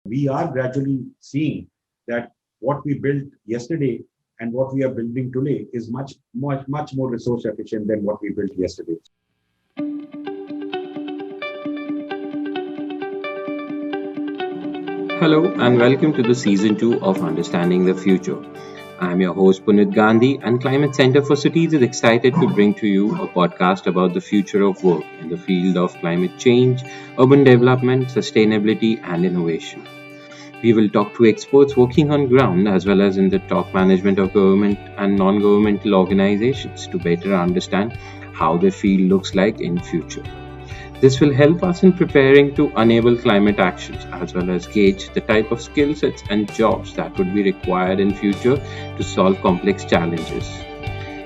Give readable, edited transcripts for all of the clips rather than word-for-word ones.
We are gradually seeing that what we built yesterday and what we are building today is much more resource efficient than what we built yesterday. Hello and welcome to the season 2 of Understanding the Future. I'm your host Punit Gandhi, and Climate Center for Cities is excited to bring to you a podcast about the future of work in the field of climate change, urban development, sustainability, and innovation. We will talk to experts working on ground as well as in the top management of government and non-governmental organizations to better understand how their field looks like in future. This will help us in preparing to enable climate actions as well as gauge the type of skill sets and jobs that would be required in future to solve complex challenges.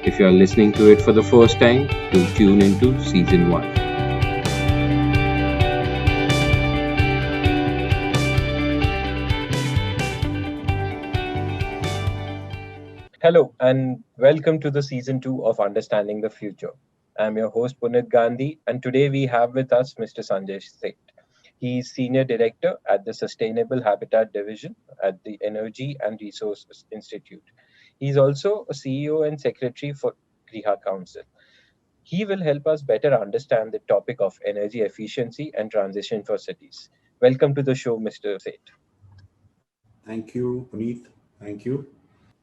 If you are listening to it for the first time, do tune into season 1. Hello and welcome to the season 2 of Understanding the Future. I'm your host Punit Gandhi, and today we have with us Mr. Sanjay Seth. He is Senior Director at the Sustainable Habitat Division at the Energy and Resources Institute. He is also a CEO and Secretary for Griha Council. He will help us better understand the topic of energy efficiency and transition for cities. Welcome to the show, Mr. Seth. Thank you, Puneet. Thank you.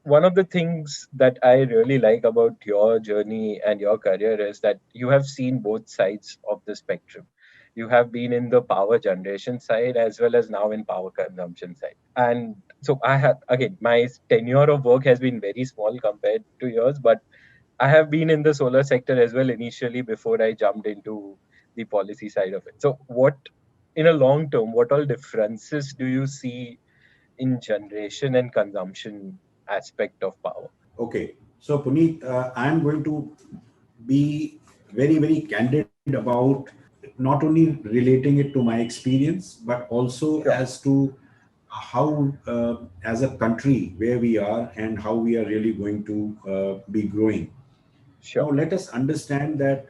One of the things that I really like about your journey and your career is that you have seen both sides of the spectrum. You have been in the power generation side as well as now in power consumption side. And so I have, again, my tenure of work has been very small compared to yours, but I have been in the solar sector as well initially before I jumped into the policy side of it. So in a long term, what all differences do you see in generation and consumption aspect of power? Okay. So, Puneet, I'm going to be very candid about not only relating it to my experience, but also Sure, as to how, as a country, where we are and how we are really going to be growing. Now, sure. let us understand that,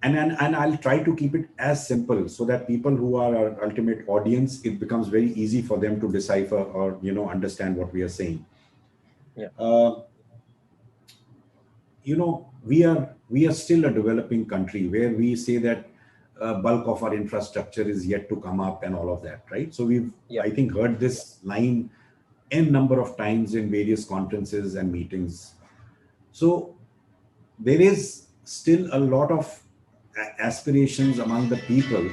and I'll try to keep it as simple so that people who are our ultimate audience, it becomes very easy for them to decipher or understand what we are saying. Yeah, Uh, we are still a developing country where we say that bulk of our infrastructure is yet to come up and all of that, right? So we've, yeah, I think, heard this line n number of times in various conferences and meetings. So there is still a lot of aspirations among the people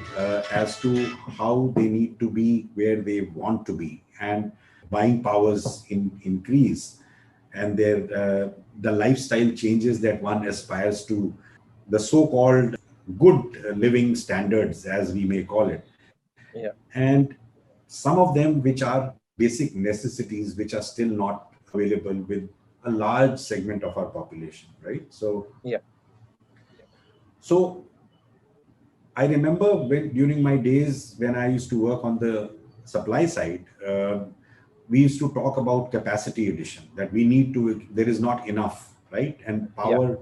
as to how they need to be where they want to be, and buying powers increase, and the lifestyle changes that one aspires to, the so-called good living standards, as we may call it, yeah, and some of them which are basic necessities which are still not available with a large segment of our population, right? yeah, So I remember during my days when I used to work on the supply side, we used to talk about capacity addition, that we need to, there is not enough, right? And yeah,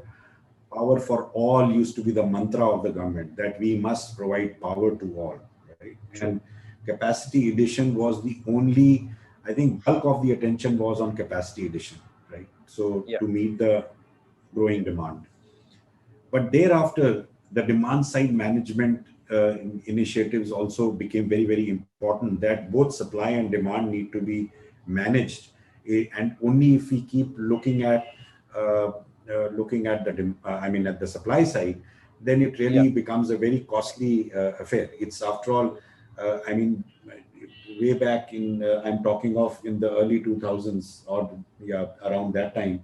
power for all used to be the mantra of the government, that we must provide power to all, right? true. And capacity addition was the only, I think, bulk of the attention was on capacity addition, right? So Yeah, to meet the growing demand. But thereafter, the demand side management initiatives also became very important, that both supply and demand need to be managed. And only if we keep uh, looking at I mean, at the supply side, then it yeah, really becomes a very costly affair. It's, after all, I mean, way back in, I'm talking of in the early 2000s, or yeah, around that time,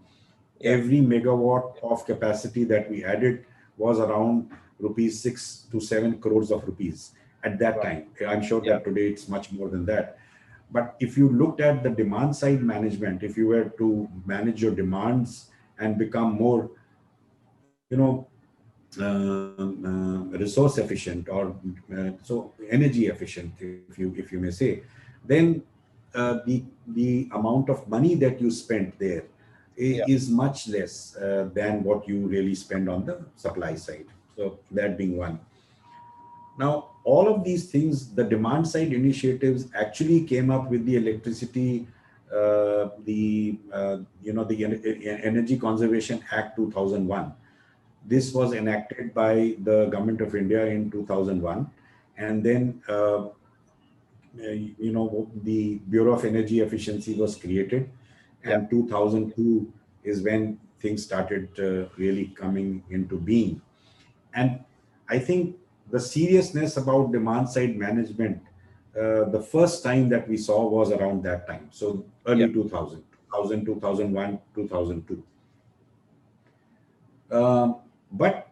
yeah, every megawatt of capacity that we added was around rupees 6 to 7 crores of rupees at that wow, time. I'm sure yeah, that today it's much more than that. But if you looked at the demand side management, if you were to manage your demands and become more, resource efficient, or so energy efficient, if you may say, then the amount of money that you spent there yeah, is much less than what you really spend on the supply side. So that being one. Now, all of these things, the demand side initiatives actually came up with the electricity, the Energy Conservation Act 2001. This was enacted by the Government of India in 2001, and then the Bureau of Energy Efficiency was created, Yeah. and 2002 is when things started really coming into being. And I think the seriousness about demand side management, the first time that we saw was around that time. So Yeah. early 2000, 2001, 2002. But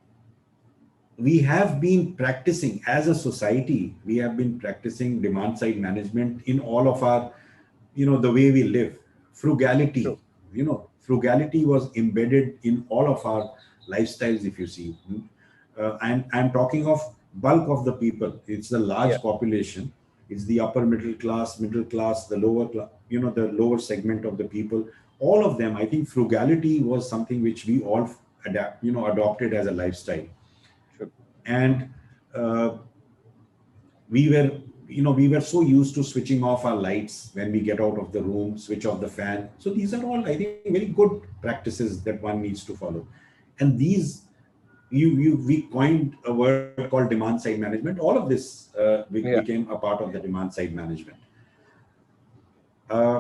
we have been practicing as a society, we have been practicing demand side management in all of our, the way we live. True. Frugality was embedded in all of our lifestyles, if you see. I'm talking of bulk of the people. It's the Yeah. large population. It's the upper middle class, the lower class, the lower segment of the people. All of them, I think frugality was something which we all adopted as a lifestyle. True. And uh, we were we were so used to switching off our lights when we get out of the room, switch off the fan. So these are all, I think, very good practices that one needs to follow. And these, we coined a word called demand side management. All of this Yeah. became a part of the demand side management. uh,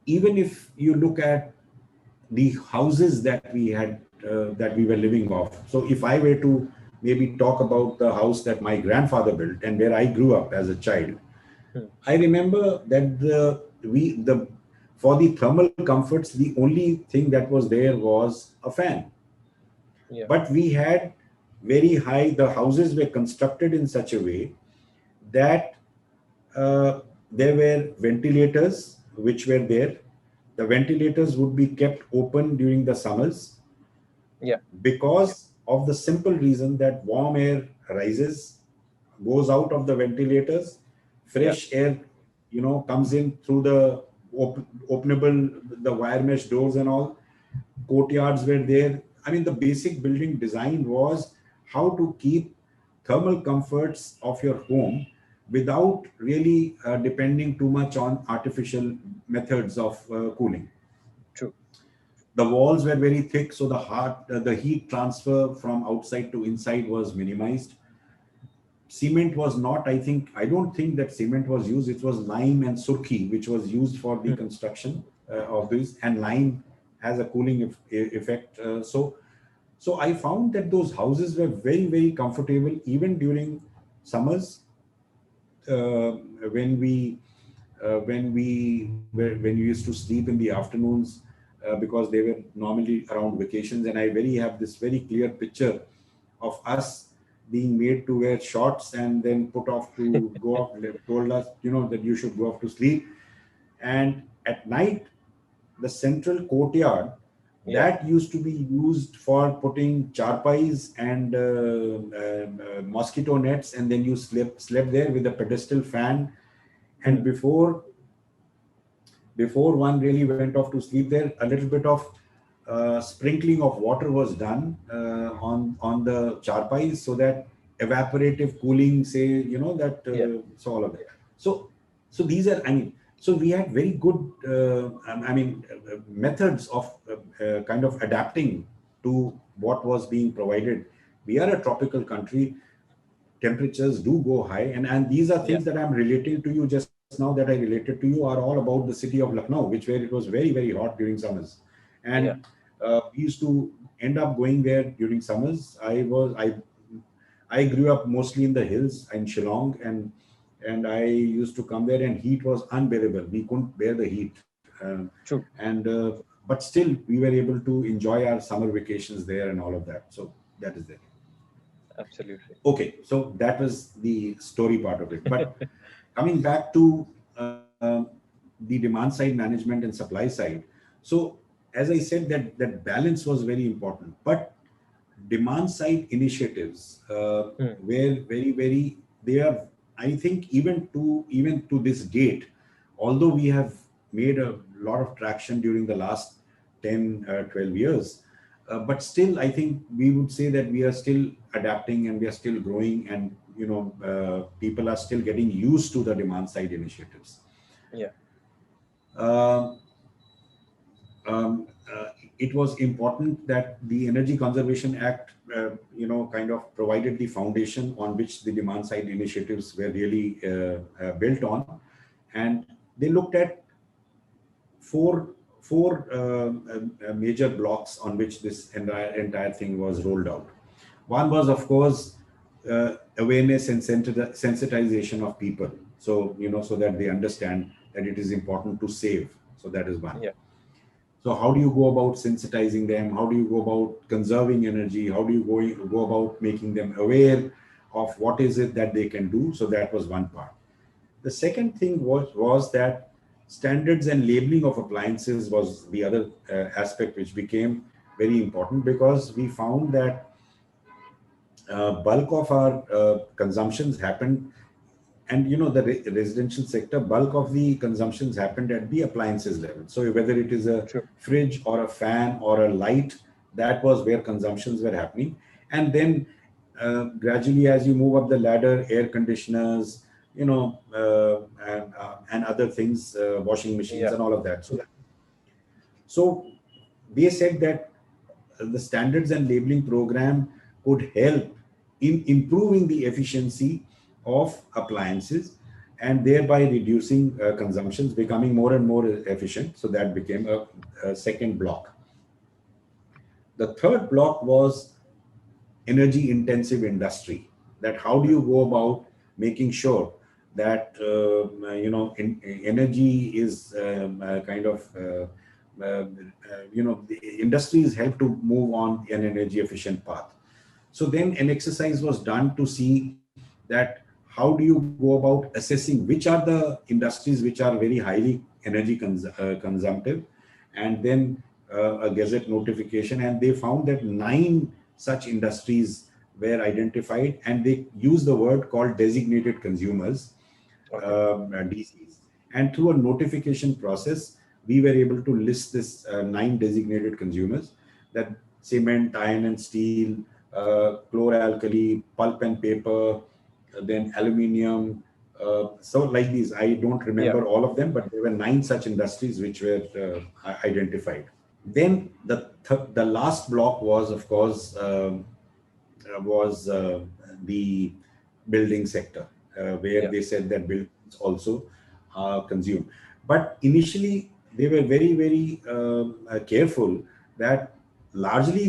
Even if you look at the houses that we had, that we were living off. So if I were to maybe talk about the house that my grandfather built and where I grew up as a child, Hmm. I remember that the for the thermal comforts, the only thing that was there was a fan. Yeah. But we had very high. The houses were constructed in such a way that there were ventilators which were there. The ventilators would be kept open during the summers Yeah. because of the simple reason that warm air rises, goes out of the ventilators, Yeah. fresh air, comes in through the openable, the wire mesh doors and all. Courtyards were there. I mean, the basic building design was how to keep thermal comforts of your home without really depending too much on artificial methods of cooling. True. The walls were very thick, so the heat transfer from outside to inside was minimized. Cement was not, I don't think that cement was used. It was lime and surkhi, which was used for the Hmm. construction of this, and lime has a cooling effect. So I found that those houses were very, very comfortable even during summers, uh, when we used to sleep in the afternoons, because they were normally around vacations. And I very have this very clear picture of us being made to wear shorts and then put off to go off. They told us, that you should go off to sleep. And at night, the central courtyard Yeah. that used to be used for putting charpais and mosquito nets, and then you slept there with a pedestal fan. And Hmm. before one really went off to sleep there, a little bit of sprinkling of water was done on the charpais, so that evaporative cooling, say, that Yeah. so all of that. So these are, so we had very good methods of kind of adapting to what was being provided. We are a tropical country. Temperatures do go high, and these are Yeah. things that I'm relating to you just now, that I related to you, are all about the city of Lucknow, which where it was very, very hot during summers. Yeah. And we used to end up going there during summers. I grew up mostly in the hills in Shillong, and I used to come there, and heat was unbearable. We couldn't bear the heat. True. But still we were able to enjoy our summer vacations there and all of that. So that is there. Absolutely. Okay, so that was the story part of it. But coming back to the demand side management and supply side. So as I said, that balance was very important. But demand side initiatives Hmm. were very, very, they are, I think, even to this date, although we have made a lot of traction during the last 10 12 years, but still, I think we would say that we are still adapting and we are still growing, and people are still getting used to the demand side initiatives. Yeah. Uh, it was important that the Energy Conservation Act, kind of provided the foundation on which the demand side initiatives were really built on, and they looked at four major blocks on which this entire thing was rolled out. One was, of course, awareness and sensitization of people. So, so that they understand that it is important to save. So that is one. Yeah. So how do you go about sensitizing them? How do you go about conserving energy? How do you go about making them aware of what is it that they can do? So that was one part. The second thing was that standards and labeling of appliances was the other aspect which became very important, because we found that bulk of our consumptions happened, and the residential sector, bulk of the consumptions happened at the appliances level. So whether it is a True. fridge or a fan or a light, that was where consumptions were happening. And then gradually, as you move up the ladder, air conditioners, and other things, washing machines Yeah. and all of that. So they said that the standards and labeling program could help in improving the efficiency of appliances, and thereby reducing consumptions, becoming more and more efficient. So that became a second block. The third block was energy intensive industry. That how do you go about making sure that energy is the industries help to move on an energy efficient path. So then an exercise was done to see that how do you go about assessing which are the industries which are very highly energy consumptive, and then a gazette notification, and they found that 9 such industries were identified, and they used the word called designated consumers, Okay. DCs. And through a notification process, we were able to list this 9 designated consumers: that cement, iron and steel, chloralkali, pulp and paper, then aluminium. So like these, I don't Yeah. remember all of them, but there were 9 such industries which were identified. Then the last block was, of course, was the building sector, where Yeah. they said that buildings also consume. But initially, they were very, very careful that largely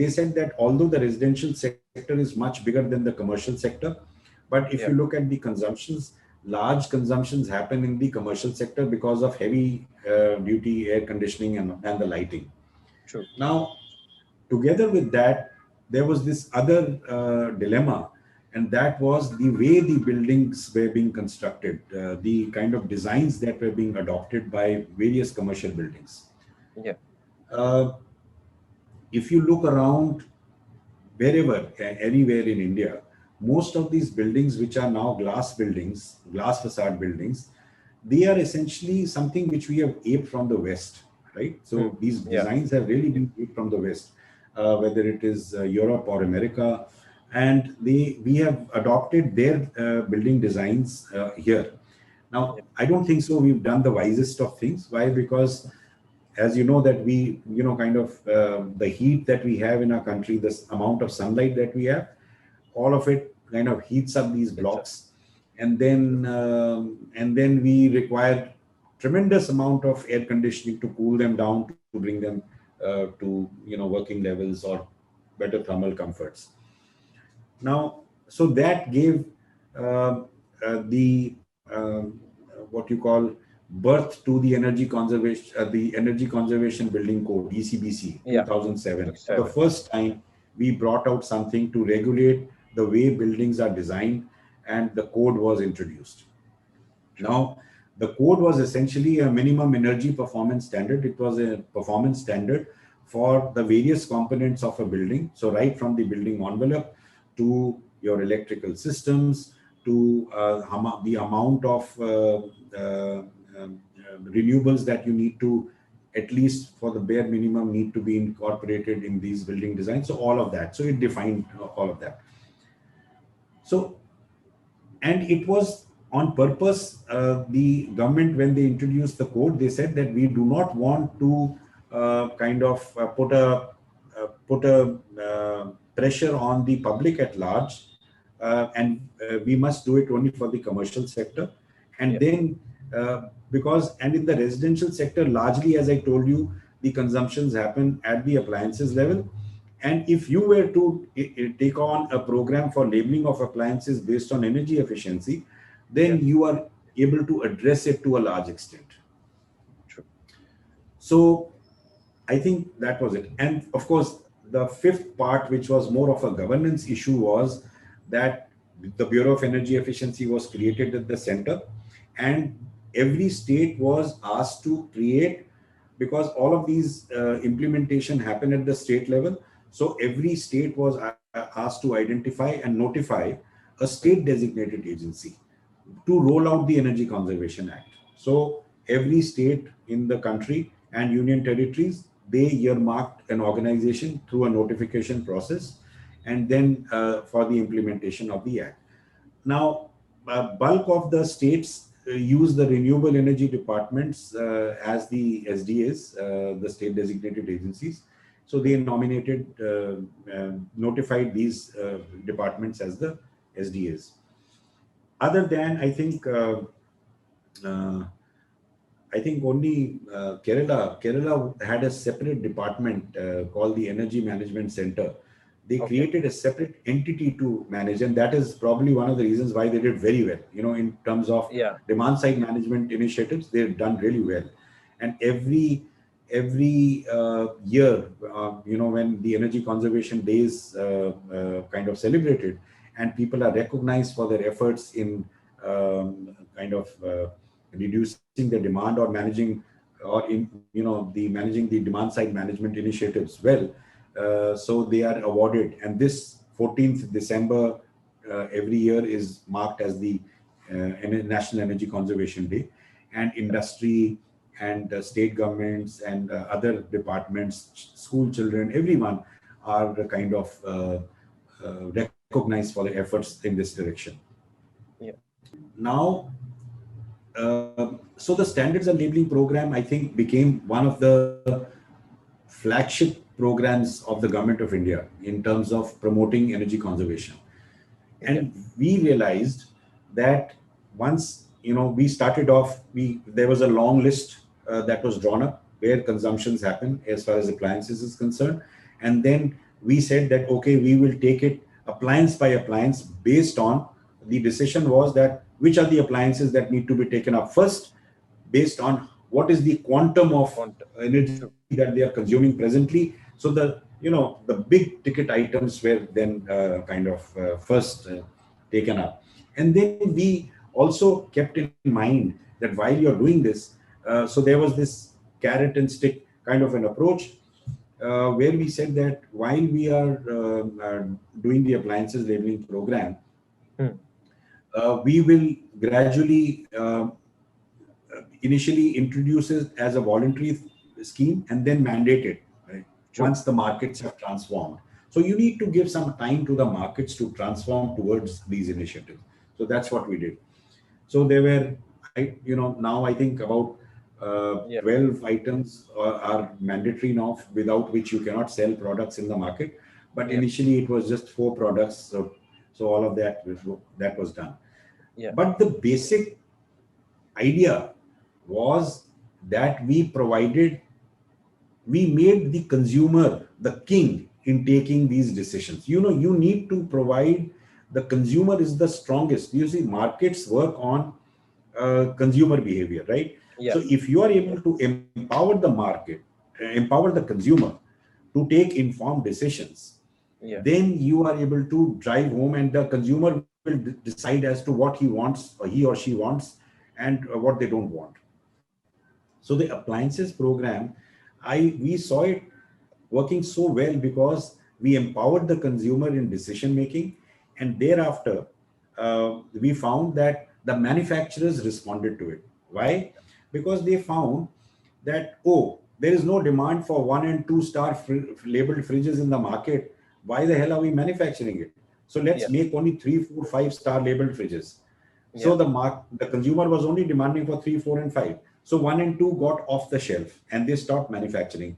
they said that although the residential sector is much bigger than the commercial sector, but if you Yeah. look at the consumptions, large consumptions happen in the commercial sector because of heavy duty air conditioning and the lighting. True. Now, together with that, there was this other dilemma, and that was the way the buildings were being constructed, the kind of designs that were being adopted by various commercial buildings. Yeah. Uh, if you look around wherever, anywhere in India, most of these buildings, which are now glass buildings, glass facade buildings, they are essentially something which we have aped from the West, right? So these Yeah. designs have really been aped from the West, whether it is Europe or America, and we have adopted their building designs here. Now, Yeah. I don't think so. We've done the wisest of things. Why? Because as you know that we kind of the heat that we have in our country, this amount of sunlight that we have, all of it kind of heats up these It's a, blocks, and then we require tremendous amount of air conditioning to cool them down, to bring them to working levels or better thermal comforts. Now, so that gave the what you call birth to the Energy Conservation Building Code, ECBC yeah. 2007. For the 7. first time, we brought out something to regulate the way buildings are designed, and the code was introduced. True. Now, the code was essentially a minimum energy performance standard. It was a performance standard for the various components of a building. So, right from the building envelope to your electrical systems, to the amount of renewables that you need to at least for the bare minimum need to be incorporated in these building designs. So all of that. So it defined all of that. So, and it was on purpose. The government, when they introduced the code, they said that we do not want to kind of put a pressure on the public at large, and we must do it only for the commercial sector. And Yeah. then because and in the residential sector, largely, as I told you, the consumptions happen at the appliances level. And if you were to take on a program for labeling of appliances based on energy efficiency, Yeah. then you are able to address it to a large extent. True. So I think that was it. And of course, the fifth part, which was more of a governance issue, was that the Bureau of Energy Efficiency was created at the center, and every state was asked to create, because all of these implementation happen at the state level. So every state was asked to identify and notify a state designated agency to roll out the Energy Conservation Act. So every state in the country and union territories, they earmarked an organization through a notification process, and then for the implementation of the act. Now, bulk of the states use the renewable energy departments as the SDAs, the state designated agencies. So they notified these departments as the SDAs. Other than, uh, I think only Kerala had a separate department called the Energy Management Center. They Okay. created a separate entity to manage, and that is probably one of the reasons why they did very well. In terms of Yeah. demand side management initiatives, they've done really well. And every year, when the Energy Conservation Days kind of celebrated, and people are recognized for their efforts in kind of reducing the demand or managing or in the managing the demand side management initiatives well, so they are awarded. And this 14th December every year is marked as the National Energy Conservation Day, and industry and state governments and other departments, school children, everyone are kind of recognized for their efforts in this direction. Yeah. Now, so the standards and labeling program, I think, became one of the flagship programs of the government of India in terms of promoting energy conservation. And we realized that once we started off, there was a long list that was drawn up where consumptions happen as far as appliances is concerned. And then we said that, okay, we will take it appliance by appliance, based on the decision was that which are the appliances that need to be taken up first, based on what is the quantum of Quantum. energy True. that they are consuming presently. So the big ticket items were then kind of first taken up. And then we also kept in mind that while you're doing this, so there was this carrot and stick kind of an approach, where we said that while we are doing the appliances labeling program, Hmm. we will gradually initially introduce it as a voluntary scheme and then mandate it, right? True. Once the markets have transformed. So you need to give some time to the markets to transform towards these initiatives. So that's what we did. So there were, now I think about Yeah. 12 items are mandatory now, without which you cannot sell products in the market. But Yeah. initially it was just 4 products. So all of that was done. Yeah. But the basic idea was that we made the consumer the king in taking these decisions. You need to provide, the consumer is the strongest. You see, markets work on consumer behavior, right? Yeah. So if you are able to empower the market, empower the consumer to take informed decisions, Yeah. then you are able to drive home, and the consumer will decide as to what he wants, or he or she wants, and what they don't want. So the appliances program, we saw it working so well because we empowered the consumer in decision making, and thereafter we found that the manufacturers responded to it. Why? Because they found that, oh, there is no demand for 1 and 2 star labeled fridges in the market. Why the hell are we manufacturing it? So let's Yeah. make only 3, 4, 5 star labeled fridges. So Yeah. the consumer was only demanding for 3, 4, and 5. So 1 and 2 got off the shelf and they stopped manufacturing.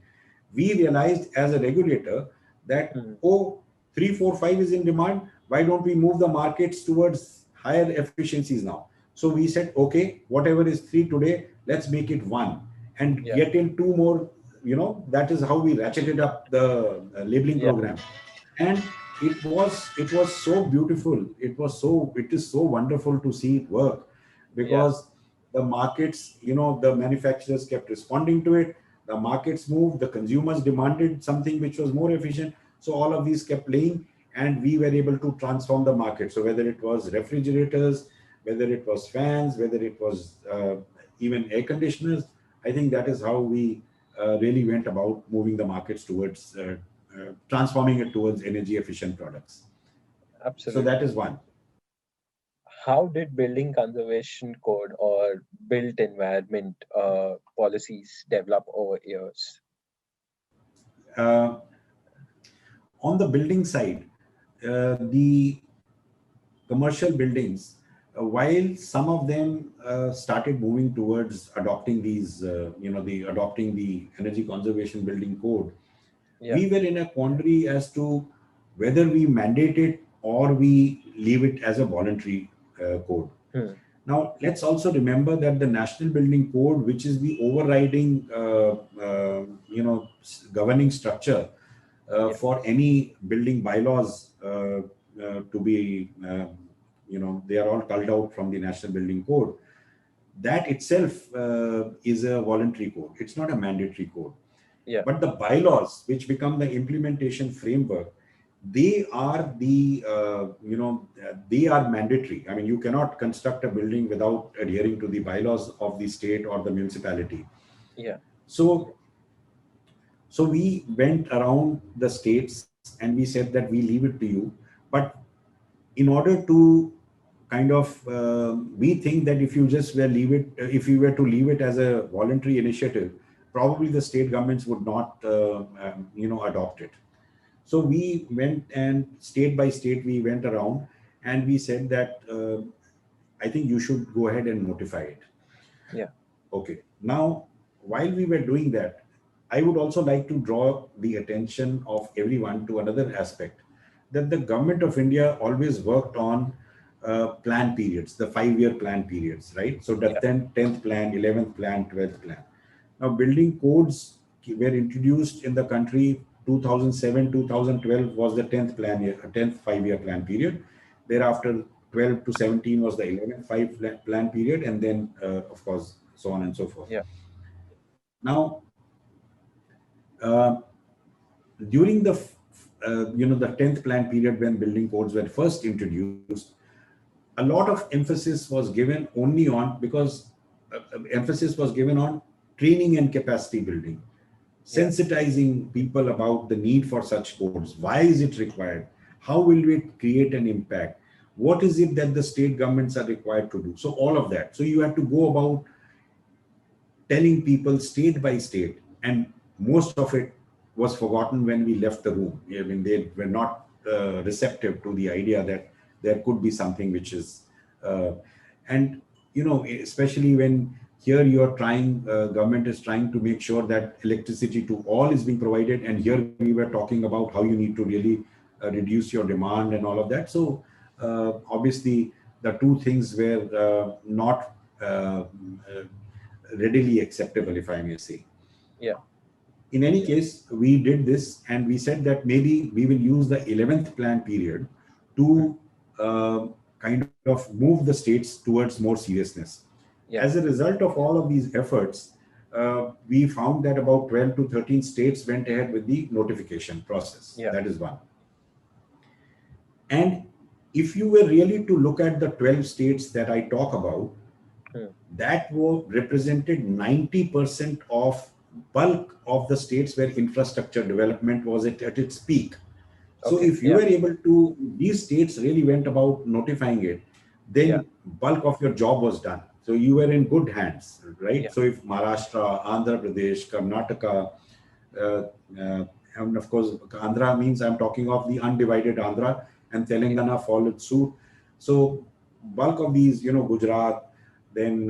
We realized as a regulator that, Hmm. oh, 3, 4, 5 is in demand. Why don't we move the markets towards higher efficiencies now? So we said, okay, whatever is 3 today, let's make it 1 and Yeah. get in 2 more. That is how we ratcheted up the labeling Yeah. program. And it was so beautiful. It is so wonderful to see it work, Yeah. because the markets, the manufacturers kept responding to it. The markets moved, the consumers demanded something which was more efficient. So all of these kept playing, and we were able to transform the market. So whether it was refrigerators, whether it was fans, whether it was even air conditioners, I think that is how we really went about moving the markets towards transforming it towards energy efficient products. So that Absolutely. is one. How did building conservation code or built environment policies develop over years? Uh, on the building side, the commercial buildings, while some of them started moving towards adopting adopting the energy conservation building code, Yeah. we were in a quandary as to whether we mandate it or we leave it as a voluntary code. Hmm. Now, let's also remember that the National Building Code, which is the overriding, governing structure Yeah. for any building bylaws to be, they are all culled out from the National Building Code. That itself is a voluntary code. It's not a mandatory code. Yeah. But the bylaws, which become the implementation framework, they are they are mandatory. I mean, you cannot construct a building without adhering to the bylaws of the state or the municipality. Yeah. So, so we went around the states and we said that we leave it to you. But in order to kind of, we think that if you just were leave it, if you were to leave it as a voluntary initiative, probably the state governments would not, adopt it. So we went, and state by state we went around, and we said that I think you should go ahead and notify it. Yeah. Okay. Now, while we were doing that, I would also like to draw the attention of everyone to another aspect, that the government of India always worked on plan periods, the 5-year plan periods, right? So the Yeah. 10th plan, 11th plan, 12th plan. Now, building codes were introduced in the country 2007, 2012 was the 10th plan year, 10th 5-year plan period. Thereafter, 12 to 17 was the 11th plan period, and then, of course, so on and so forth. Yeah. Now, uh, during the 10th plan period, when building codes were first introduced, a lot of emphasis was given only on, because emphasis was given on training and capacity building, Yeah. sensitizing people about the need for such codes. Why is it required? How will it create an impact? What is it that the state governments are required to do? So all of that. So you have to go about telling people state by state, and most of it was forgotten when we left the room. I mean, they were not receptive to the idea that there could be something which is, and especially when here you are trying, government is trying to make sure that electricity to all is being provided, and here we were talking about how you need to really reduce your demand and all of that. So obviously the two things were not readily acceptable, if I may say. Yeah. In any case, we did this, and we said that maybe we will use the 11th plan period to kind of move the states towards more seriousness. Yeah. As a result of all of these efforts, we found that about 12 to 13 states went ahead with the notification process. Yeah. That is one. And if you were really to look at the 12 states that I talk about, that were represented 90% of bulk of the states where infrastructure development was at its peak. So Okay. if you Yeah. were able to, these states really went about notifying it, Yeah. then bulk of your job was done. So you were in good hands, right? Yeah. So if Maharashtra, Andhra Pradesh, Karnataka, uh, uh, and of course, Andhra means I'm talking of the undivided Andhra, and Yeah. Telangana followed suit. So bulk of these, Gujarat, then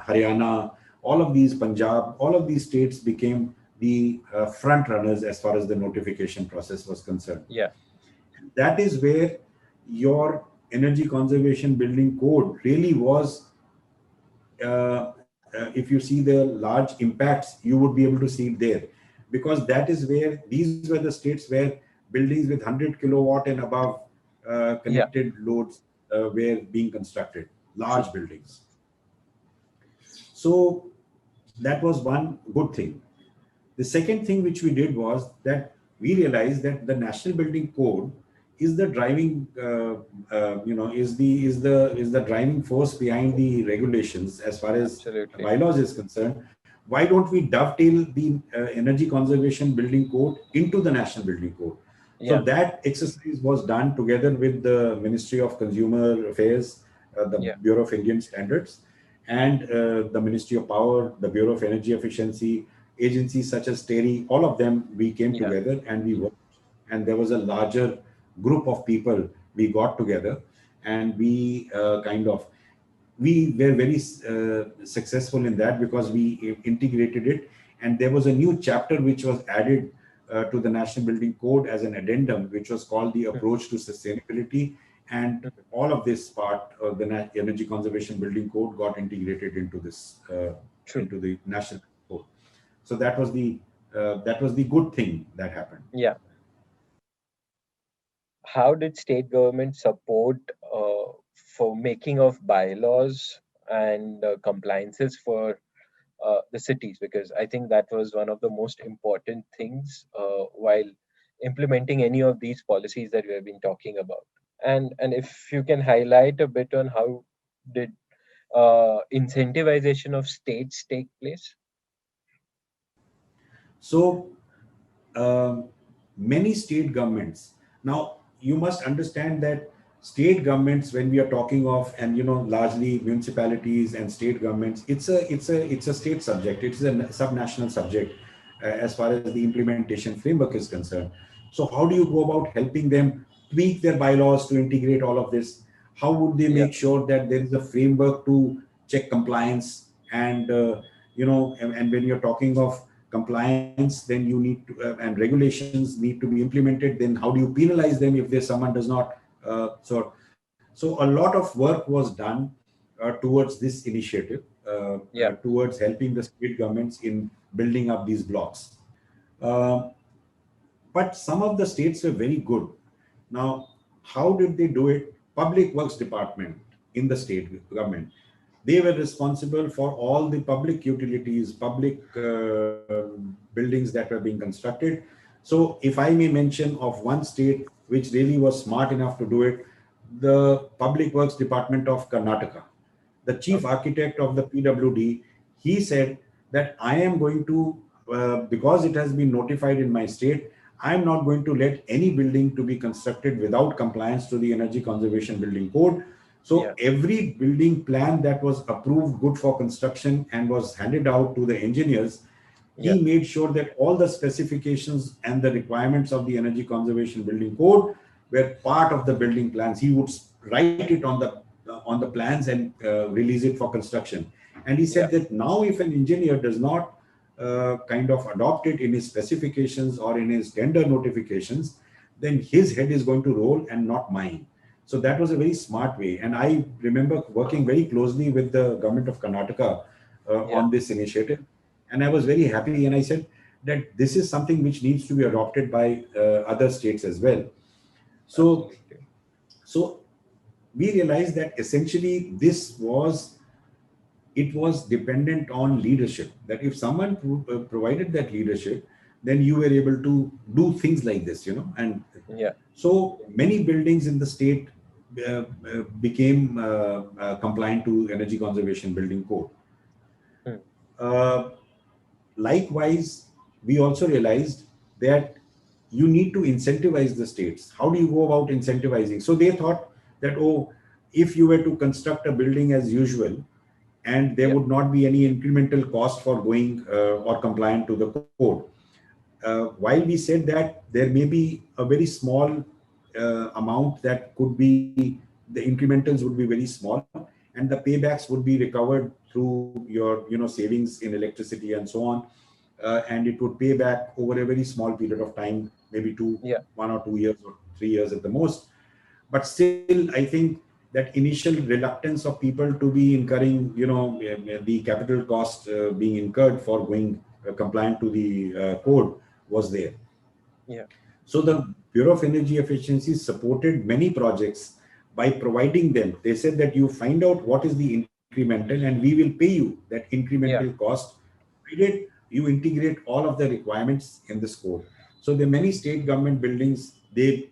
Haryana, all of these, Punjab, all of these states became the front runners as far as the notification process was concerned. Yeah. That is where your energy conservation building code really was, if you see the large impacts, you would be able to see it there, because that is where these were the states where buildings with 100 kilowatt and above Yeah. connected loads were being constructed, True. large buildings. So that was one good thing. The second thing which we did was that we realized that the National Building Code is the driving, is the driving force behind the regulations as far as Absolutely. bylaws is concerned. Why don't we dovetail the Energy Conservation Building Code into the National Building Code? So Yeah. that exercise was done together with the Ministry of Consumer Affairs, the Yeah. Bureau of Indian Standards, and the Ministry of Power, the Bureau of Energy Efficiency, agencies such as TERI, all of them, we came Yeah. together and we worked. And there was a larger group of people we got together, and we we were very successful in that because we integrated it. And there was a new chapter which was added to the National Building Code as an addendum, which was called the Mhm. Approach to Sustainability. And Mhm. all of this part of the Energy Conservation Building Code got integrated into this, True. into the National Code. So that was the good thing that happened. Yeah. How did state government support for making of bylaws and compliances for the cities? Because I think that was one of the most important things while implementing any of these policies that we have been talking about. And if you can highlight a bit on how did incentivization of states take place? So um, many state governments. Now, you must understand that state governments, when we are talking of, and largely municipalities and state governments, it's a state subject. It's a subnational subject as far as the implementation framework is concerned. So, how do you go about helping them tweak their bylaws to integrate all of this? How would they Yeah. make sure that there is a framework to check compliance? And and when you're talking of compliance, then you need to and regulations need to be implemented. Then how do you penalize them if there's someone does not? So a lot of work was done towards this initiative, Yeah. towards helping the state governments in building up these blocks. Uh, but some of the states were very good. Now, how did they do it? Public Works Department in the state government, they were responsible for all the public utilities, public buildings that were being constructed. So, if I may mention of one state which really was smart enough to do it, the Public Works Department of Karnataka, the chief Okay. architect of the PWD, he said that I am going to, because it has been notified in my state, I am not going to let any building to be constructed without compliance to the Energy Conservation Building Code. So Yeah. every building plan that was approved good for construction and was handed out to the engineers, Yeah. he made sure that all the specifications and the requirements of the Energy Conservation Building Code were part of the building plans. He would write it on the plans and release it for construction. And he Yeah. said that now, if an engineer does not kind of adopt it in his specifications or in his tender notifications, then his head is going to roll and not mine. So that was a very smart way. And I remember working very closely with the government of Karnataka Yeah. on this initiative. And I was very happy. And I said that this is something which needs to be adopted by other states as well. So, Absolutely. so we realized that essentially it was dependent on leadership, that if someone provided that leadership, then you were able to do things like this, and Yeah. so many buildings in the state became compliant to Energy Conservation Building Code. Hmm. uh, Likewise, we also realized that you need to incentivize the states. How do you go about incentivizing? So they thought that, oh, if you were to construct a building as usual, and there Yeah. would not be any incremental cost for going or compliant to the code. While we said that there may be a very small amount that could be, the incrementals would be very small, and the paybacks would be recovered through your savings in electricity and so on, and it would pay back over a very small period of time, maybe Yeah. 1 or 2 years or 3 years at the most. But still, I think that initial reluctance of people to be incurring, the capital cost being incurred for going compliant to the code was there. Yeah. So the Bureau of Energy Efficiency supported many projects by providing them. They said that you find out what is the incremental and we will pay you that incremental Yeah. cost. Provided you integrate all of the requirements in this code. So the many state government buildings, they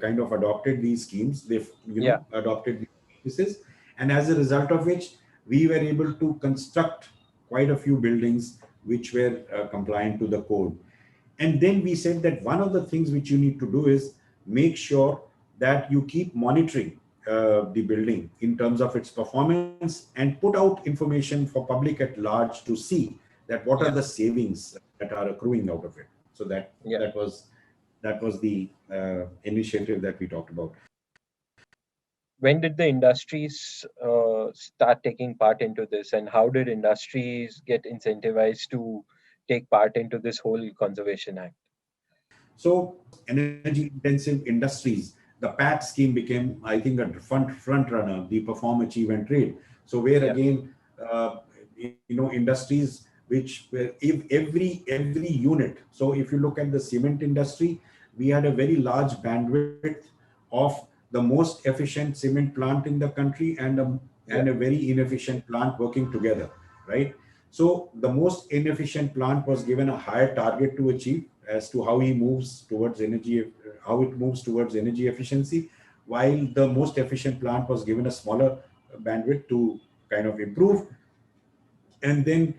kind of adopted these schemes. They Yeah. adopted these practices, and as a result of which we were able to construct quite a few buildings which were compliant to the code. And then we said that one of the things which you need to do is make sure that you keep monitoring the building in terms of its performance, and put out information for public at large to see that what are Yeah. the savings that are accruing out of it. So that Yeah. that was the initiative that we talked about. When did the industries start taking part into this, and how did industries get incentivized to take part into this whole conservation act? So energy intensive industries, the PAT scheme became, I think, a front runner, the perform, achieve, and trade. So where Yeah. again, industries which were, if every unit. So if you look at the cement industry, we had a very large bandwidth of the most efficient cement plant in the country and Yeah. a very inefficient plant working together, right? So the most inefficient plant was given a higher target to achieve as to how it moves towards energy efficiency, while the most efficient plant was given a smaller bandwidth to kind of improve. And then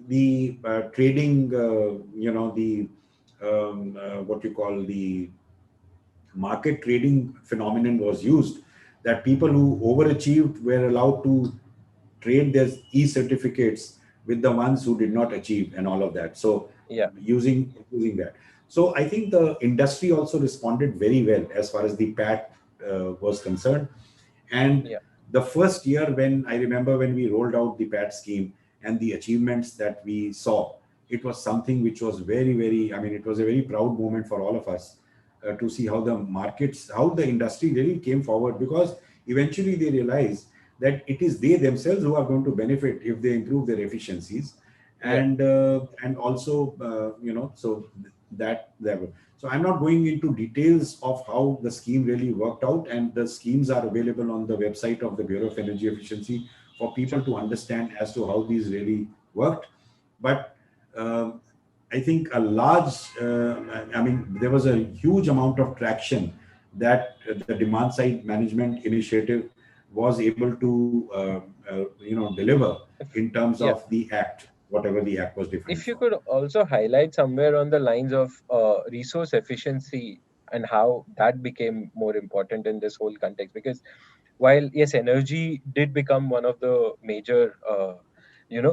the trading, the what you call the market trading phenomenon was used, that people who overachieved were allowed to trade their e-certificates with the ones who did not achieve and all of that. So Yeah. using that. So I think the industry also responded very well as far as the PAT was concerned. And Yeah. the first year, when I remember when we rolled out the PAT scheme and the achievements that we saw, it was something which was very, very, I mean, it was a very proud moment for all of us to see how the markets, how the industry really came forward, because eventually they realized that it is they themselves who are going to benefit if they improve their efficiencies. Yeah. And also, so that. So I'm not going into details of how the scheme really worked out, and the schemes are available on the website of the Bureau of Energy Efficiency for people Sure. to understand as to how these really worked. But um, I think there was a huge amount of traction that the demand side management initiative was able to, deliver If, in terms yeah. of the act, whatever the act was defined If you for. could also highlight somewhere on the lines of resource efficiency and how that became more important in this whole context, because while yes, energy did become one of the major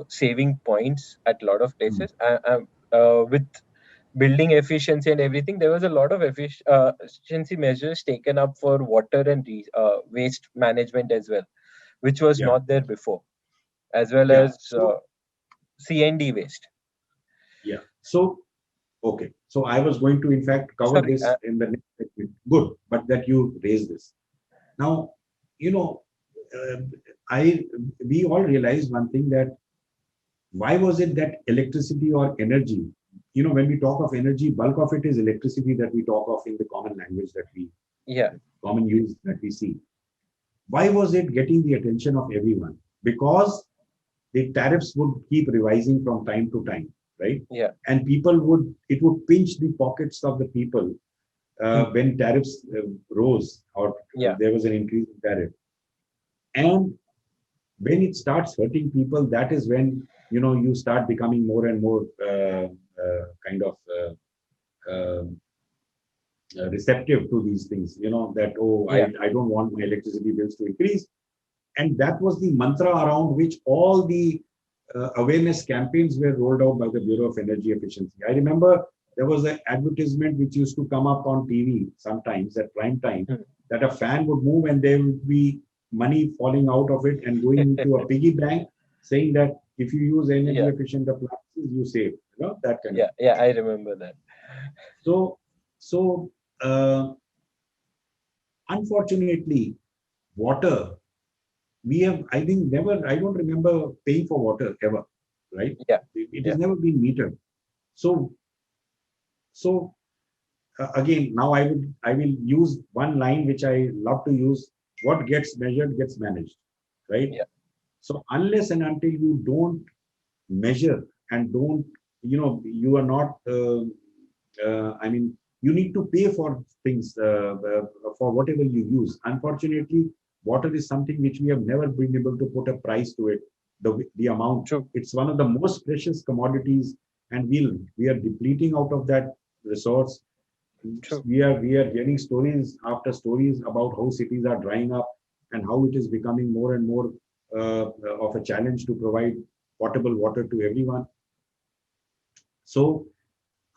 saving points at a lot of Hmm. places, with building efficiency and everything, there was a lot of efficiency measures taken up for water and waste management as well, which was Yeah, not there before, as well yeah. as So C&D waste. yeah. So okay. So I was going to in fact cover Sorry. this in the next segment. Good, but that you raised this. Now, you know, uh, I we all realize one thing, that why was it that electricity or energy, when we talk of energy, bulk of it is electricity that we talk of in the common language that we Yeah. common use that we see. Why was it getting the attention of everyone? Because the tariffs would keep revising from time to time, right? Yeah. And it would pinch the pockets of the people when tariffs rose, or Yeah. there was an increase in tariff. And when it starts hurting people, that is when you start becoming more and more kind of receptive to these things, that, oh, Yeah. I don't want my electricity bills to increase. And that was the mantra around which all the awareness campaigns were rolled out by the Bureau of Energy Efficiency. I remember there was an advertisement which used to come up on TV sometimes at prime time, Hmm. that a fan would move and there would be money falling out of it and going into a piggy bank, saying that if you use energy Yeah. efficient appliances, you save, that kind of. Yeah. Yeah. I remember that. So, so uh, unfortunately, water, we have, I think, never, I don't remember paying for water ever, right? Yeah. It has Yeah. never been metered. So, so again, now I will use one line which I love to use: what gets measured gets managed, right? Yeah. So unless and until you don't measure and don't, you are not, I mean, you need to pay for things, for whatever you use. Unfortunately, water is something which we have never been able to put a price to it. The amount, True. it's one of the most precious commodities, and we are depleting out of that resource. True. We are hearing stories after stories about how cities are drying up and how it is becoming more and more of a challenge to provide potable water to everyone. So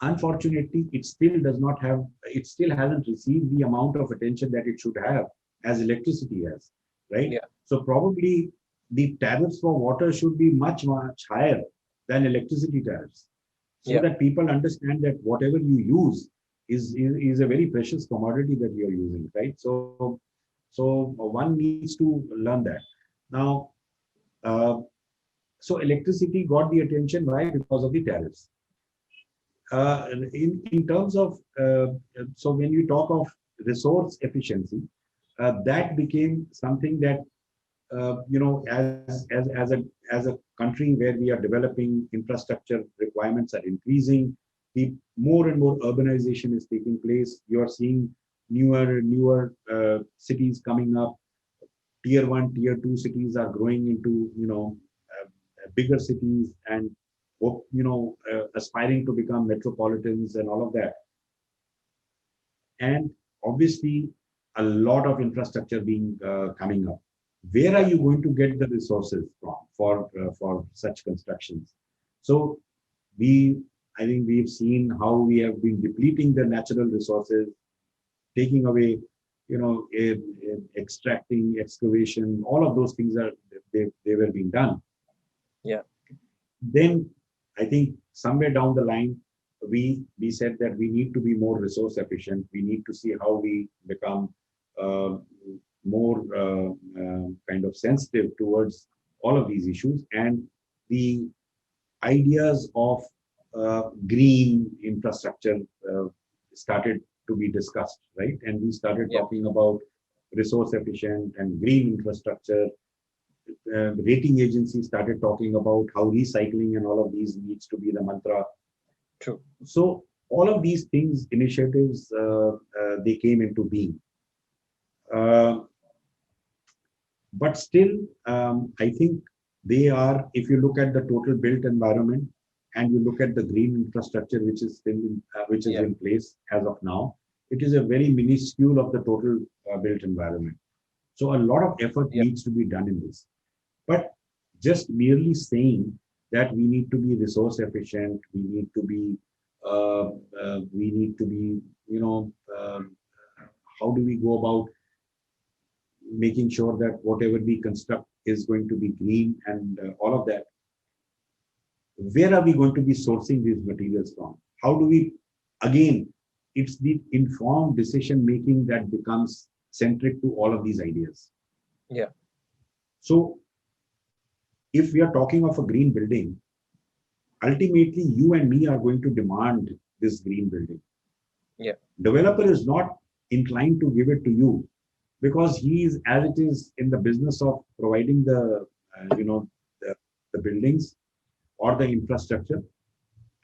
unfortunately, it still hasn't received the amount of attention that it should have as electricity has, right? Yeah. So probably the tariffs for water should be much, much higher than electricity tariffs, so Yeah. that people understand that whatever you use is a very precious commodity that we are using, right? So one needs to learn that. Now, uh, so electricity got the attention. Why? Because of the tariffs. In terms of, so when you talk of resource efficiency, that became something that, as a country where we are developing, infrastructure requirements are increasing, the more and more urbanization is taking place. You are seeing newer cities coming up. Tier one, tier two cities are growing into, bigger cities, and aspiring to become metropolitans and all of that. And obviously a lot of infrastructure being coming up. Where are Yeah. you going to get the resources from for such constructions? So we, I think we've seen how we have been depleting the natural resources, taking away, extracting, excavation, all of those things are, they were being done. Yeah. Then I think somewhere down the line, we said that we need to be more resource efficient. We need to see how we become uh, more kind of sensitive towards all of these issues, and the ideas of green infrastructure started to be discussed, right? And we started Yeah. talking about resource efficient and green infrastructure. Rating agencies started talking about how recycling and all of these needs to be the mantra. True. So all of these things, initiatives, they came into being. Uh, but still, I think they are, if you look at the total built environment and you look at the green infrastructure which is still which is Yeah. in place as of now, it is a very minuscule of the total built environment. So a lot of effort Yeah. needs to be done in this. But just merely saying that we need to be resource efficient, we need to be, how do we go about making sure that whatever we construct is going to be green and all of that? Where are we going to be sourcing these materials from? How do we, again, it's the informed decision making that becomes centric to all of these ideas. Yeah. So if we are talking of a green building, ultimately you and me are going to demand this green building. Yeah. Developer is not inclined to give it to you because he is, as it is, in the business of providing the, the buildings or the infrastructure,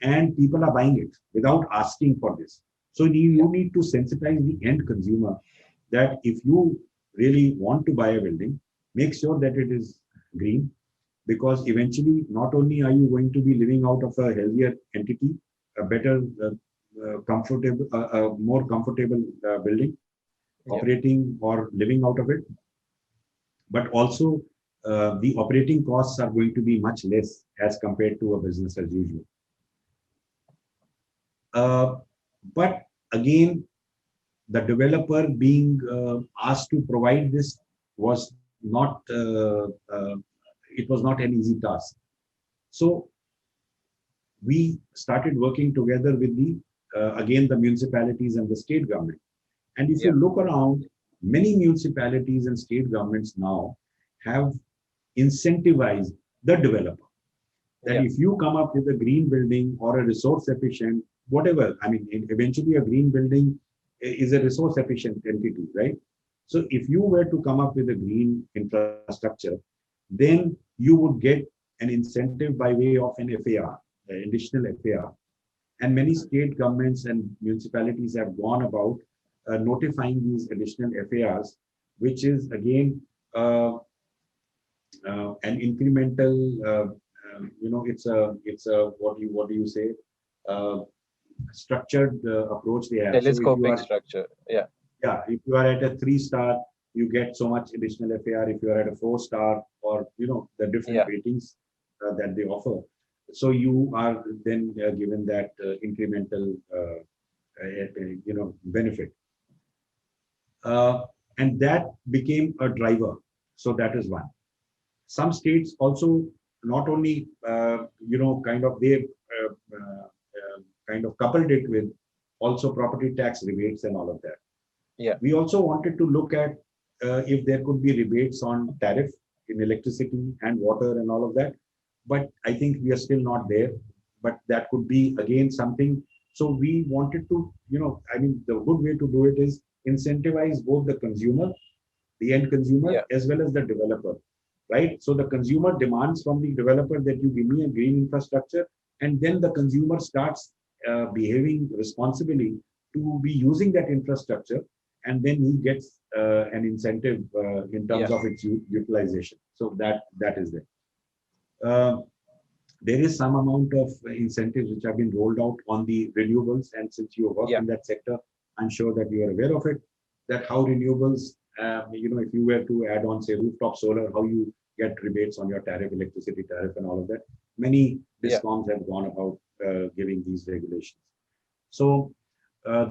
and people are buying it without asking for this. So Yeah. you need to sensitize the end consumer that if you really want to buy a building, make sure that it is green, because eventually not only are you going to be living out of a healthier entity, a better more comfortable building, Yeah. operating or living out of it. But also, the operating costs are going to be much less as compared to a business as usual. Uh, but again, the developer being asked to provide this was not it was not an easy task. So we started working together with the again the municipalities and the state government. And if you Yeah. look around, many municipalities and state governments now have incentivized the developer that Yeah. if you come up with a green building or a resource efficient, whatever, I mean, eventually a green building is a resource efficient entity, right? So if you were to come up with a green infrastructure, then you would get an incentive by way of an FAR, additional FAR. And many state governments and municipalities have gone about notifying these additional FARs, which is again an incremental, it's a what do you say, uh, structured approach they have. So if you Telescopic are, structure. Yeah. yeah, if you are at a 3-star, you get so much additional FAR. If you are at a 4-star, or the different Yeah. ratings that they offer, so you are then given that incremental, benefit, and that became a driver. So that is one. Some states also not only kind of they kind of coupled it with also property tax rebates and all of that. Yeah. We also wanted to look at if there could be rebates on tariff in electricity and water and all of that, but I think we are still not there. But that could be again something. So we wanted to, I mean, the good way to do it is incentivize both the consumer, the end consumer, Yeah. as well as the developer, right? So the consumer demands from the developer that you give me a green infrastructure, and then the consumer starts behaving responsibly to be using that infrastructure, and then he gets an incentive in terms Yeah. of its utilization. So that is there. There is some amount of incentives which have been rolled out on the renewables, and since you work Yeah. in that sector, I'm sure that you are aware of it. That how renewables, if you were to add on say rooftop solar, how you get rebates on your tariff, electricity tariff, and all of that. Many Yeah. discoms have gone about giving these regulations. So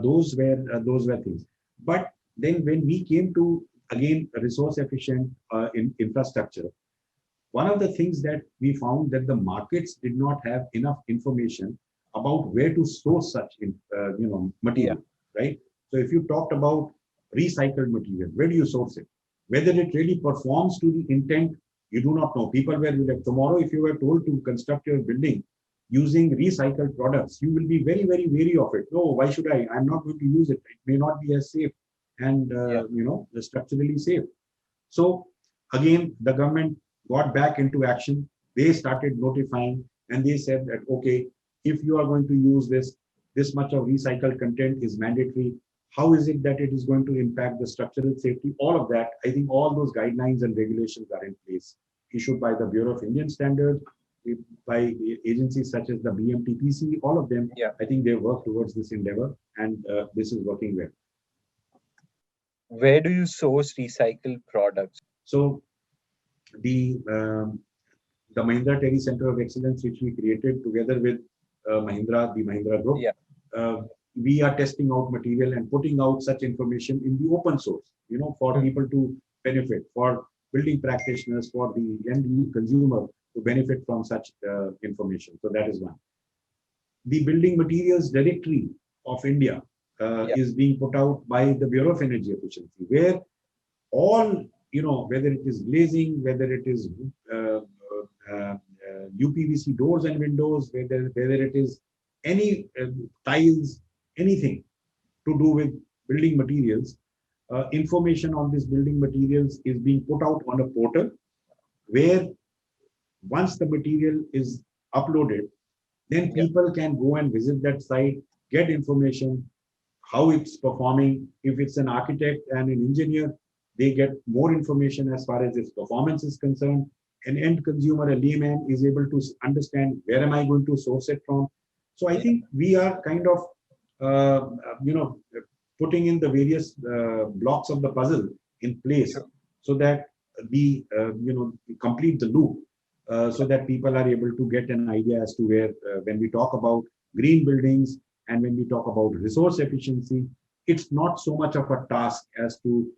those were things. But then when we came to again resource efficient infrastructure, one of the things that we found that the markets did not have enough information about where to source such material, right? So if you talked about recycled material, where do you source it? Whether it really performs to the intent, you do not know. People were like, tomorrow if you were told to construct your building using recycled products, you will be very, very wary of it. No, why should I? I'm not going to use it. It may not be as safe and structurally safe. So again, the government got back into action. They started notifying, and they said that, okay, if you are going to use this much of recycled content is mandatory. How is it that it is going to impact the structural safety? All of that, I think all those guidelines and regulations are in place, issued by the Bureau of Indian Standards, by agencies such as the BMTPC, all of them. Yeah. I think they work towards this endeavor, and this is working well. Where do you source recycled products? So the Mahindra Terry Center of Excellence, which we created together with the Mahindra Group, Yeah. we are testing out material and putting out such information in the open source, for people to benefit, for building practitioners, for the end consumer to benefit from such information. So that is one. The Building Materials Directory of India is being put out by the Bureau of Energy Efficiency, where all, whether it is glazing, whether it is UPVC doors and windows, whether it is any tiles, anything to do with building materials, information on this building materials is being put out on a portal where once the material is uploaded, then people can go and visit that site, get information, how it's performing. If it's an architect and an engineer, they get more information as far as its performance is concerned. An end consumer, a layman, is able to understand where am I going to source it from. So I think we are kind of you know, putting in the various blocks of the puzzle in place Sure. so that you know, complete the loop, so that people are able to get an idea as to where, when we talk about green buildings and when we talk about resource efficiency, it's not so much of a task as to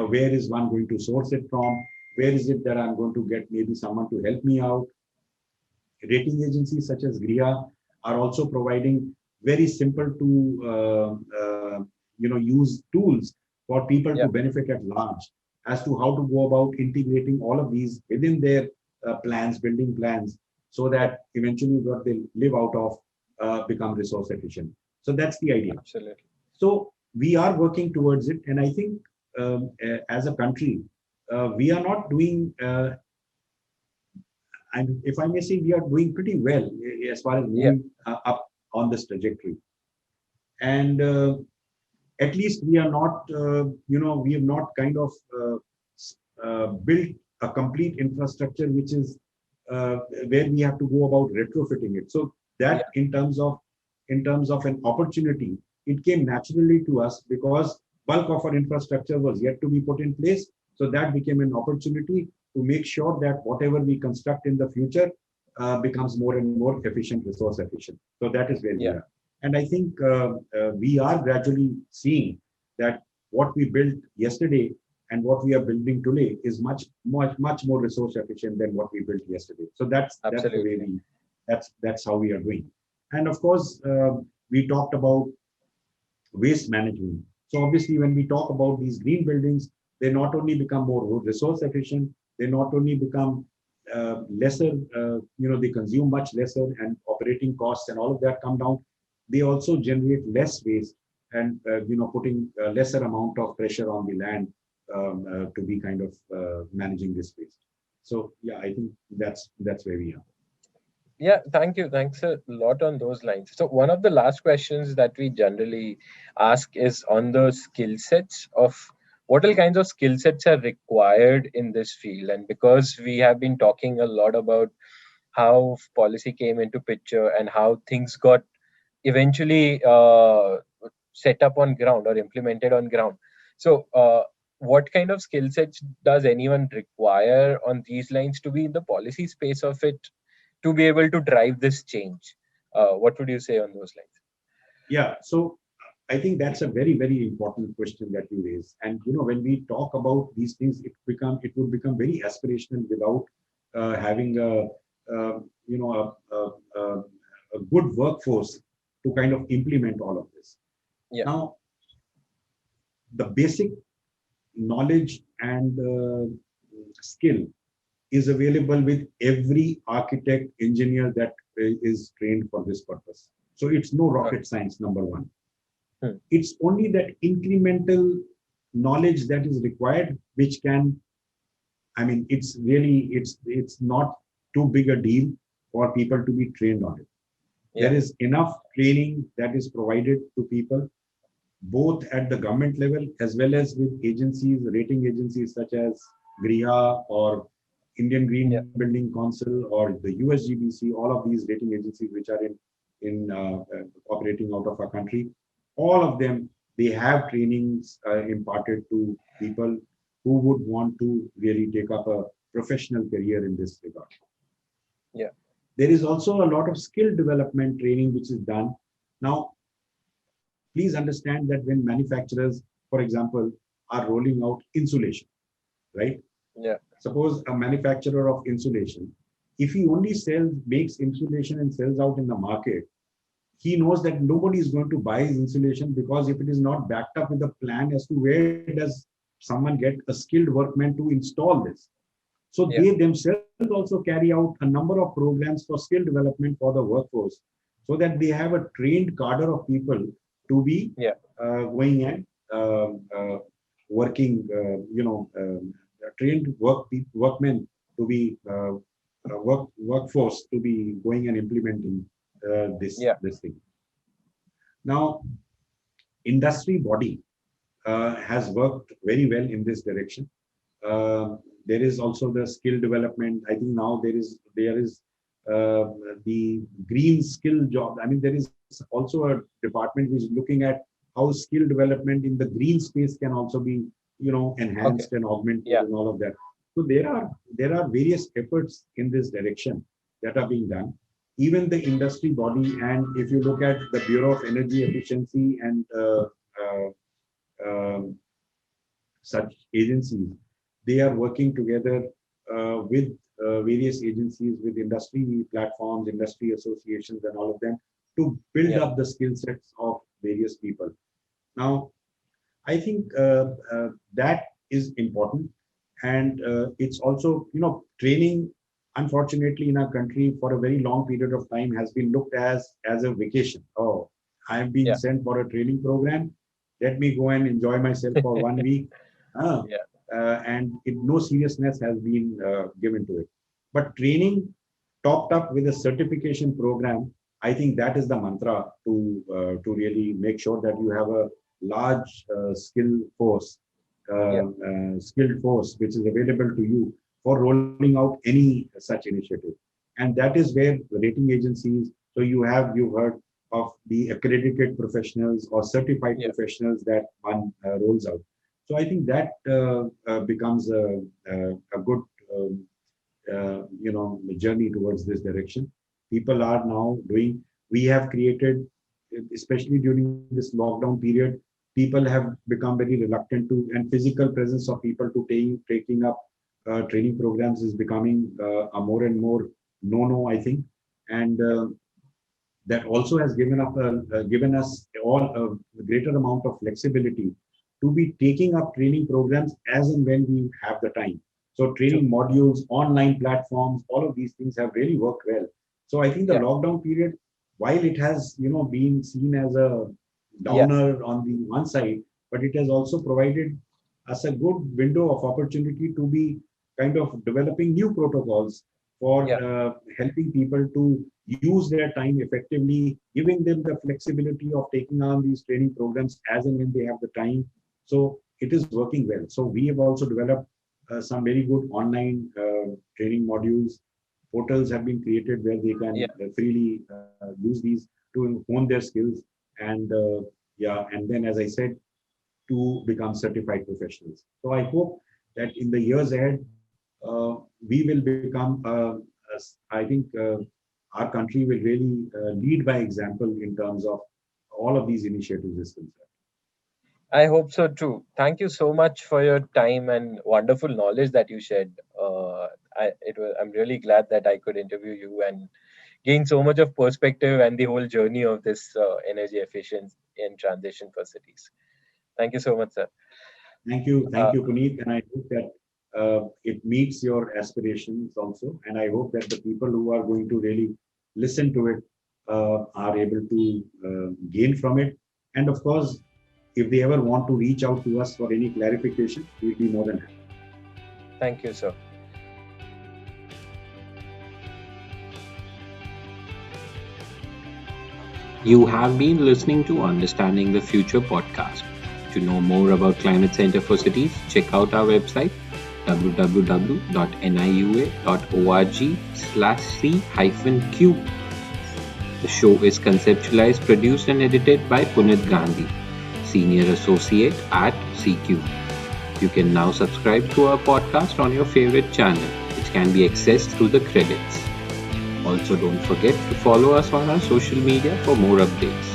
where is one going to source it from, where is it that I'm going to get maybe someone to help me out. Rating agencies such as GRIA are also providing very simple to you know, use tools for people to Yeah, benefit at large as to how to go about integrating all of these within their plans, building plans, so yeah, that eventually what they live out of become resource efficient. So that's the idea. absolutely. So we are working towards it, and I think as a country, we are not doing and if I may say, we are doing pretty well as far as Yeah, moving up on this trajectory. And at least we are not, you know, we have not kind of built a complete infrastructure which is where we have to go about retrofitting it. So that yeah, in terms of an opportunity, it came naturally to us because bulk of our infrastructure was yet to be put in place. So that became an opportunity to make sure that whatever we construct in the future becomes more and more efficient, resource efficient. So that is where we yeah, are. And I think we are gradually seeing that what we built yesterday and what we are building today is much more resource efficient than what we built yesterday. So that's the way absolutely. we that's how we are doing. And of course, we talked about waste management. So obviously, when we talk about these green buildings, they not only become more resource efficient, they not only become lesser, you know, they consume much lesser, and operating costs and all of that come down. They also generate less waste and you know, putting a lesser amount of pressure on the land to be kind of managing this waste. So yeah, I think that's where we are. Yeah, thank you. Thanks a lot on those lines. So, one of the last questions that we generally ask is on the skill sets of what all kinds of skill sets are required in this field. And because we have been talking a lot about how policy came into picture and how things got eventually set up on ground or implemented on ground. So, what kind of skill sets does anyone require on these lines to be in the policy space of it to be able to drive this change? What would you say on those lines? Yeah, so I think that's a very important question that you raise. And you know, when we talk about these things, it would become very aspirational without having you know a good workforce to kind of implement all of this. Yeah, Now, the basic knowledge and skill is available with every architect engineer that is trained for this purpose. So it's no uh, rocket science, number one. hmm, It's only that incremental knowledge that is required, which can, I mean, it's not too big a deal for people to be trained on it. There yeah, is enough training that is provided to people, both at the government level as well as with agencies, rating agencies such as GRIHA or Indian yeah, Green Building Council or the USGBC, all of these rating agencies which are operating out of our country, all of them, they have trainings imparted to people who would want to really take up a professional career in this regard. yeah, There is also a lot of skill development training which is done. Now, please understand that when manufacturers, for example, are rolling out insulation, right? yeah, Suppose a manufacturer of insulation, if he only makes insulation and sells out in the market, he knows that nobody is going to buy his insulation because if it is not backed up with a plan as to where does someone get a skilled workman to install this. So yeah, they themselves also carry out a number of programs for skill development for the workforce so that they have a trained cadre of people to be yeah, going and working, trained workmen to be workforce to be going and implementing yeah, this thing. Now, industry body has worked very well in this direction. There is also the skill development. I think now there is the green skill job. I mean, there is also a department which is looking at how skill development in the green space can also be, Okay. enhanced and augmented Yeah. and all of that. So there are various efforts in this direction that are being done. Even the industry body, and if you look at the Bureau of Energy Efficiency and uh, um, such agencies, they are working together with various agencies, with industry platforms, industry associations, and all of them to build Yeah. up the skill sets of various people. Now, I think that is important, and it's also, training. Unfortunately, in our country, for a very long period of time, has been looked as a vacation. Oh, I am being Yeah. sent for a training program. Let me go and enjoy myself for 1 week. Ah, Yeah. and no seriousness has been given to it. But training topped up with a certification program, I think that is the mantra to really make sure that you have a large Yeah. skilled force which is available to you for rolling out any such initiative. And that is where the rating agencies. So you've heard of the accredited professionals or certified Yeah. professionals that one rolls out. So I think that becomes a good journey towards this direction. People are now doing. We have created, especially during this lockdown period, people have become very reluctant to, and physical presence of people to taking up training programs is becoming a more and more no, I think, and that also has given us all a greater amount of flexibility to be taking up training programs as and when we have the time. So True. training modules, online platforms, all of these things have really worked well. So I think the Yeah. lockdown period, while it has been seen as a Yeah. downer on the one side, but it has also provided us a good window of opportunity to be kind of developing new protocols for Yeah. helping people to use their time effectively, giving them the flexibility of taking on these training programs as and when they have the time. So it is working well. So we have also developed some very good online training modules. Portals have been created where they can Yeah. freely use these to hone their skills, and and then, as I said, to become certified professionals. So I hope that in the years ahead, we will become, I think, our country will really lead by example in terms of all of these initiatives is concerned. I hope so too. Thank you so much for your time and wonderful knowledge that you shared. I'm really glad that I could interview you and gain so much of perspective and the whole journey of this energy efficiency in transition for cities. Thank you so much, sir. Thank Uh, you, Puneet, and I hope that it meets your aspirations also. And I hope that the people who are going to really listen to it are able to gain from it. And of course, if they ever want to reach out to us for any clarification, we'll be more than happy. Thank you, sir. You have been listening to Understanding the Future podcast. To know more about Climate Center for Cities, check out our website www.niua.org/c-q. The show is conceptualized, produced, and edited by Punit Gandhi, Senior Associate at CQ. You can now subscribe to our podcast on your favorite channel, which can be accessed through the credits. Also, don't forget to follow us on our social media for more updates.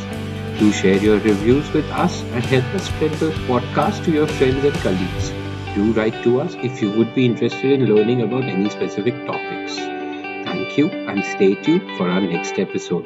Do share your reviews with us and help us spread the podcast to your friends and colleagues. Do write to us if you would be interested in learning about any specific topics. Thank you and stay tuned for our next episode.